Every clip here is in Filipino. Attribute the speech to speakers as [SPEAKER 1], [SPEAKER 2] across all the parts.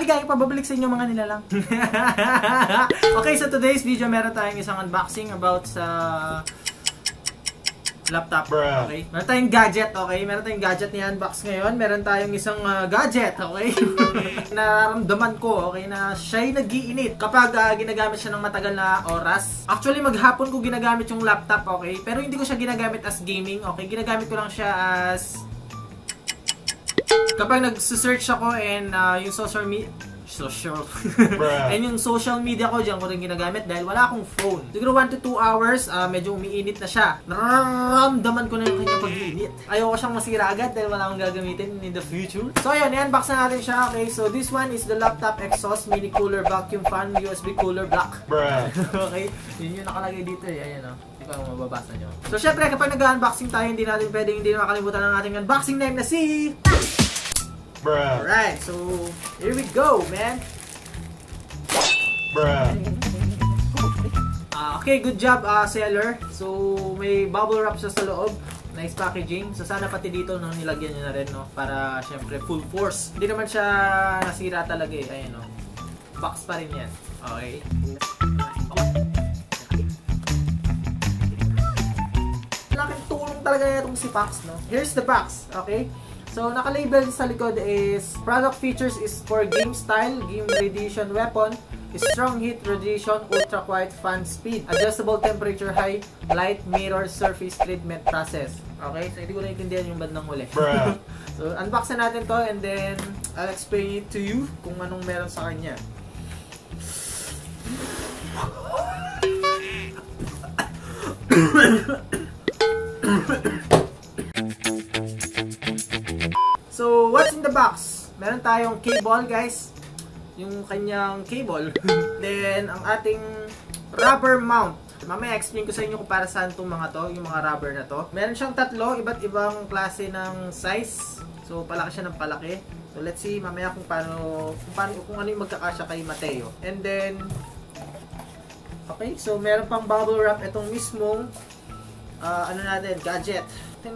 [SPEAKER 1] maligayang pababalik sa inyo mga nilalang. Okay, so today's video meron tayong isang unboxing about sa laptop. Okay? Meron tayong gadget, okay? Meron tayong gadget ni unbox ngayon. Meron tayong isang gadget, okay? Nararamdaman ko, okay, na siya'y nag-iinit kapag ginagamit siya ng matagal na oras. Actually, maghapon ko ginagamit yung laptop, okay? Pero hindi ko siya ginagamit as gaming, okay? Ginagamit ko lang siya as kapag nag-search ako and yung and yung social media ko, dyan ko rin ginagamit dahil wala akong phone. Siguro 1 to 2 hours, medyo umiinit na siya. Nararamdaman ko na yung kanyang pag-iinit. Ayoko siyang masira agad dahil wala akong gagamitin in the future. So ayun, i-unbox na natin siya. Okay, so this one is the laptop exhaust mini cooler vacuum fan USB cooler block. Okay, yun yung nakalagay dito eh. Ayan o. Hindi ko mababasa nyo. So syempre, kapag nag-unboxing tayo, hindi makalimutan ng ating unboxing name na si... Alright, so here we go, man. Okay, good job, seller. So may bubble wrap siya sa loob. Nice packaging. So sana pati dito nang nilagyan niya na rin, no, para syempre full force. Hindi naman siya nasira talaga eh. Ayan, no. Box pa rin yan. Okay. Laking tulong talaga itong si Pax, no. Here's the box, okay? So, naka-label sa likod is product features is for game style, game radiation weapon, strong heat radiation, ultra quiet fan speed, adjustable temperature high, light mirror surface treatment process. Okay? So, hindi ko naiintindihan yung bandang huli. So, unboxin natin to and then I'll explain it to you kung anong meron sa kanya. So, what's in the box? Meron tayong cable, guys. Yung kanyang cable. Then, ang ating rubber mount. Mamaya explain ko sa inyo kung para saan itong mga to, yung mga rubber na to. Meron siyang tatlo, iba't ibang klase ng size. So, palaki siya ng palaki. So, let's see mamaya kung ano yung magkakasya kay Mateo. And then, okay, so meron pang bubble wrap itong mismong ano natin, gadget. So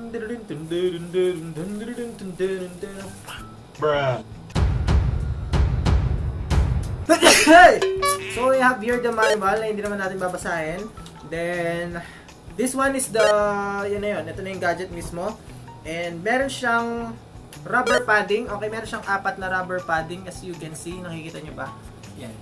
[SPEAKER 1] we have here the manual na hindi naman natin babasahin. Then this one is the yun na yun, ito na yung gadget mismo. And meron siyang rubber padding. Okay, meron siyang 4 na rubber padding as you can see. Nakikita nyo ba? Yan.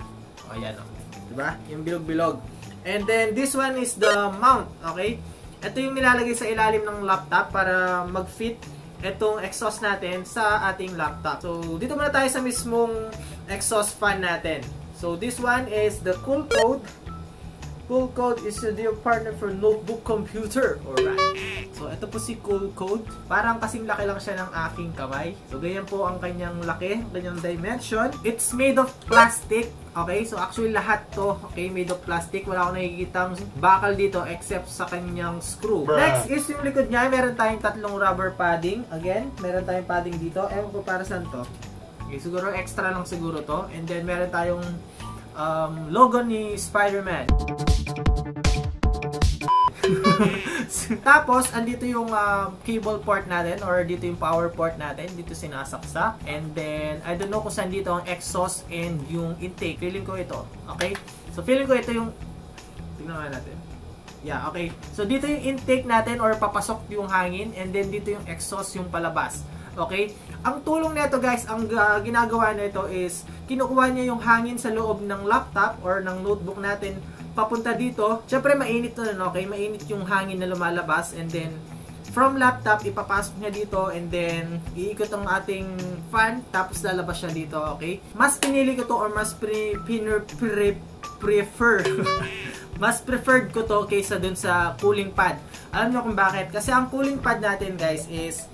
[SPEAKER 1] O yan o. Diba? Yung bilog-bilog. And then this one is the mount. Okay? Ito yung nilalagay sa ilalim ng laptop para mag-fit itong exhaust natin sa ating laptop. So, dito muna tayo sa mismong exhaust fan natin. So, this one is the Cool Code. Cool Code is your partner for notebook computer. Alright. So, ito po si Cool Code. Parang kasing laki lang siya ng aking kamay. So, ganyan po ang kanyang laki, kanyang dimension. It's made of plastic. Okay, so actually lahat to, okay, made of plastic. Wala akong nakikitang bakal dito except sa kanyang screw. Next is yung likod niya. Meron tayong 3 rubber padding. Again, meron tayong padding dito. Ewan ko para saan to. Okay, siguro extra lang siguro to. And then meron tayong logo ni Spider-Man. Tapos, andito yung cable port natin or dito yung power port natin. Dito sinasaksak. And then, I don't know kung saan dito ang exhaust and yung intake. Feeling ko ito. Okay? So, feeling ko ito yung... Tingnan nga natin. Yeah, okay. So, dito yung intake natin or papasok yung hangin. And then, dito yung exhaust yung palabas. Okay? Ang tulong nito guys, ang ginagawa nito is kinukuha niya yung hangin sa loob ng laptop or ng notebook natin papunta dito. Syempre mainit na, okay? Mainit yung hangin na lumalabas and then from laptop ipapasok niya dito and then iikot ang ating fan tapos lalabas siya dito, okay? Mas pinili ko to or mas prefer mas preferred ko to kaysa dun sa cooling pad. Alam niyo kung bakit? Kasi ang cooling pad natin guys is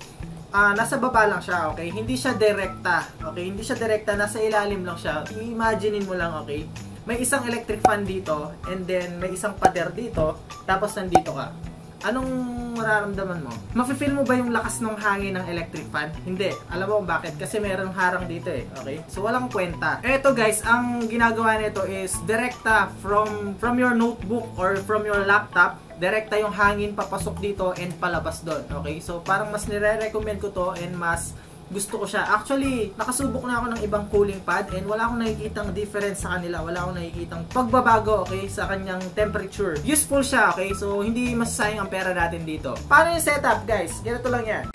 [SPEAKER 1] nasa baba lang siya, okay? Hindi siya direkta, okay? Hindi siya direkta, nasa ilalim lang siya. I-imaginein mo lang, okay? May isang electric fan dito, and then may isang pader dito, tapos nandito ka. Anong mararamdaman mo? Mafe-feel mo ba yung lakas ng hangin ng electric fan? Hindi. Alam mo kung bakit? Kasi merong harang dito eh, okay? So walang kwenta. Eto guys, ang ginagawa nito is direkta from your notebook or from your laptop. Direkta yung hangin papasok dito and palabas doon, okay? So parang mas nire-recommend ko to and mas gusto ko siya. Actually, nakasubok na ako ng ibang cooling pad and wala akong nakikitang difference sa kanila. Wala akong nakikitang pagbabago, okay, sa kanyang temperature. Useful siya, okay? So, hindi masasayang ang pera natin dito. Paano yung setup, guys? Ganito lang yan.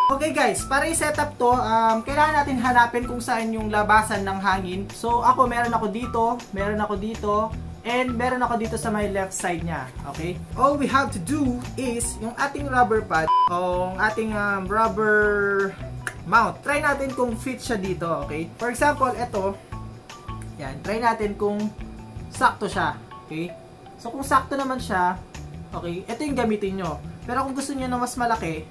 [SPEAKER 1] Okay guys, para i-setup to, kailangan natin hanapin kung saan yung labasan ng hangin. So, ako meron ako dito, and meron ako dito sa my left side niya, okay? All we have to do is, yung ating rubber pad, o ating rubber mount, try natin kung fit siya dito, okay? For example, ito, yan, try natin kung sakto siya, okay? So, kung sakto naman siya, okay, ito yung gamitin nyo. Pero kung gusto nyo na mas malaki,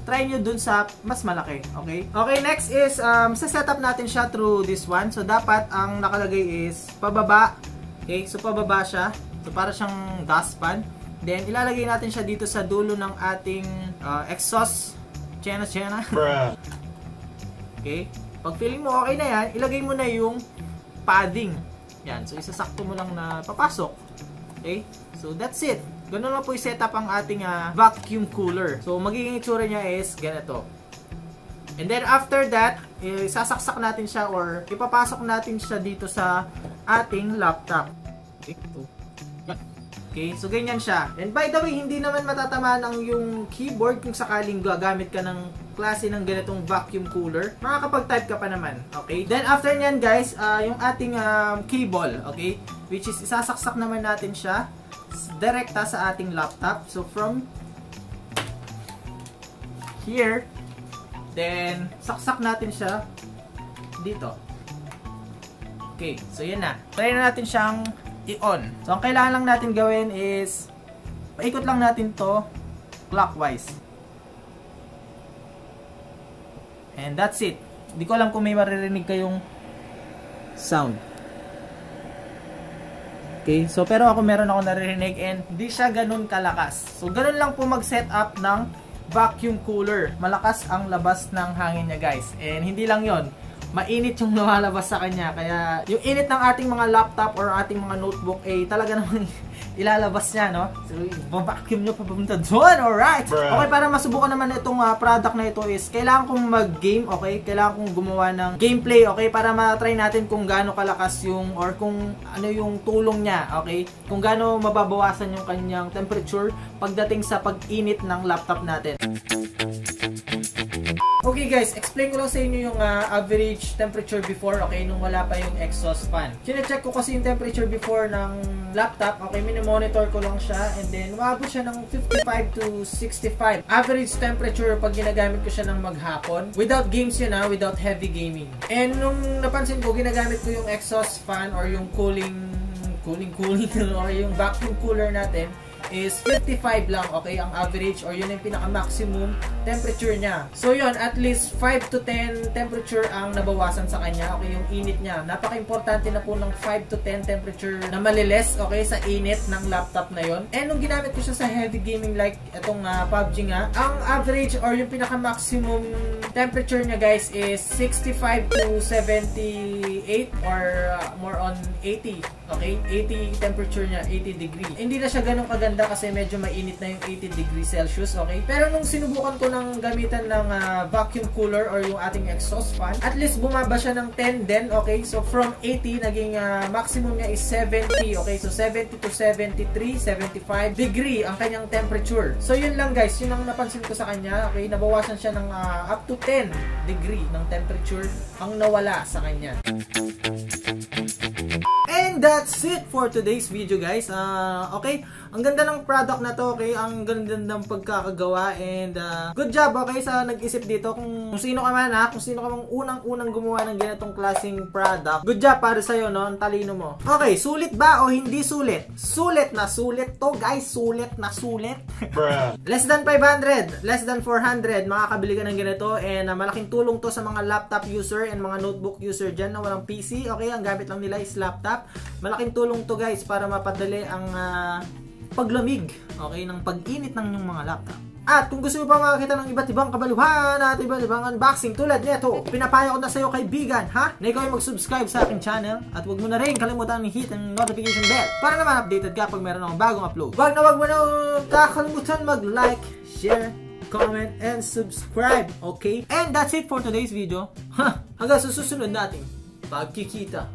[SPEAKER 1] try nyo dun sa mas malaki, okay? Okay, next is, sa-setup natin siya through this one. So, dapat ang nakalagay is pababa. Okay, so pababa siya. So, para siyang dustpan. Then, ilalagay natin siya dito sa dulo ng ating exhaust. Chena. Okay, pag feeling mo okay na yan, ilagay mo na yung padding. Yan, so isasakto mo lang na papasok. Okay, so that's it. Ganun lang po i-setup ang ating vacuum cooler. So, magiging itsura niya is ganito. And then, after that, sasaksak natin siya or ipapasok natin siya dito sa ating laptop. Okay, so ganyan siya. And by the way, hindi naman matatamaan ang yung keyboard kung sakaling gagamit ka ng klase ng ganitong vacuum cooler. Makakapag-type ka pa naman. Okay, then after nyan guys, yung ating cable, okay, which is isasaksak naman natin siya direkta sa ating laptop. So from here, then saksak natin siya dito. Okay, so yan na. Try na natin siyang i-on. So ang kailangan lang natin gawin is paikot lang natin to clockwise. And that's it. Hindi ko alam kung may maririnig kayong sound. Okay, so pero ako meron ako naririnig and hindi siya ganun kalakas. So ganun lang po mag-set up ng vacuum cooler. Malakas ang labas ng hangin niya guys. And hindi lang yon, mainit yung lumalabas sa kanya. Kaya yung init ng ating mga laptop or ating mga notebook talaga namang ilalabas niya, no? So, vacuum nyo papunta doon, alright! Okay, para masubukan naman itong product na ito is, kailangan kong mag-game, okay? Kailangan kong gumawa ng gameplay, okay? Para ma-try natin kung gaano kalakas yung, or kung ano yung tulong niya, okay? Kung gaano mababawasan yung kanyang temperature pagdating sa pag-init ng laptop natin. Okay guys, explain ko lang sa inyo yung average temperature before, okay, nung wala pa yung exhaust fan. Chine-check ko kasi yung temperature before ng laptop, okay, mini-monitor ko lang siya, and then umabot siya ng 55 to 65. Average temperature pag ginagamit ko siya ng maghapon. Without games yun without heavy gaming. And nung napansin ko, ginagamit ko yung exhaust fan or yung cooling or yung vacuum cooler natin is 55 lang, okay, ang average or yun yung pinaka-maximum temperature niya. So yun, at least 5 to 10 temperature ang nabawasan sa kanya, okay, yung init niya. Napaka-importante na po ng 5 to 10 temperature na maliles, okay, sa init ng laptop na yun. And nung ginamit ko siya sa heavy gaming like itong PUBG nga, ang average or yung pinaka-maximum temperature niya guys is 65 to 78 or more on 80, okay, 80 temperature niya, 80 degree. Hindi na siya ganun kaganda kasi medyo mainit na yung 80 degrees Celsius, okay? Pero nung sinubukan ko ng gamitan ng vacuum cooler or yung ating exhaust fan, at least bumaba siya ng 10 din, okay? So from 80, naging maximum niya is 70, okay? So 70 to 73, 75 degree ang kanyang temperature. So yun lang guys, yun ang napansin ko sa kanya, okay? Nabawasan siya ng up to 10 degree ng temperature ang nawala sa kanya. And that's it for today's video guys. Okay, ang ganda ng product na to, okay? Ang ganda ng pagkakagawa and good job, okay, sa nag-isip dito. Kung sino ka man kung sino ka mang unang-unang gumawa ng ganitong klaseng product, good job para sa'yo, no? Ang talino mo. Okay, sulit ba o hindi sulit? Sulit na sulit to guys, sulit na sulit. Less than 500, less than 400, makakabili ka ng ganito and malaking tulong to sa mga laptop user and mga notebook user dyan na walang PC, okay? Ang gamit lang nila is laptop. Malaking tulong to guys para mapadali ang paglamig, okay, ng pag-init ng inyong mga laptop. At kung gusto mo pa makakita ng iba't ibang kabaluhan at iba't ibang unboxing tulad nito, pinapayo ko na sa iyo kaibigan, na ikaw ay mag-subscribe sa aking channel at huwag mo na rin kalimutan i-hit ang notification bell para naman updated ka pag meron akong bagong upload. Wag na wag mo na kakalimutan mag-like, share, comment, and subscribe. Okay? And that's it for today's video. Hanggang sa susunod nating pagkikita.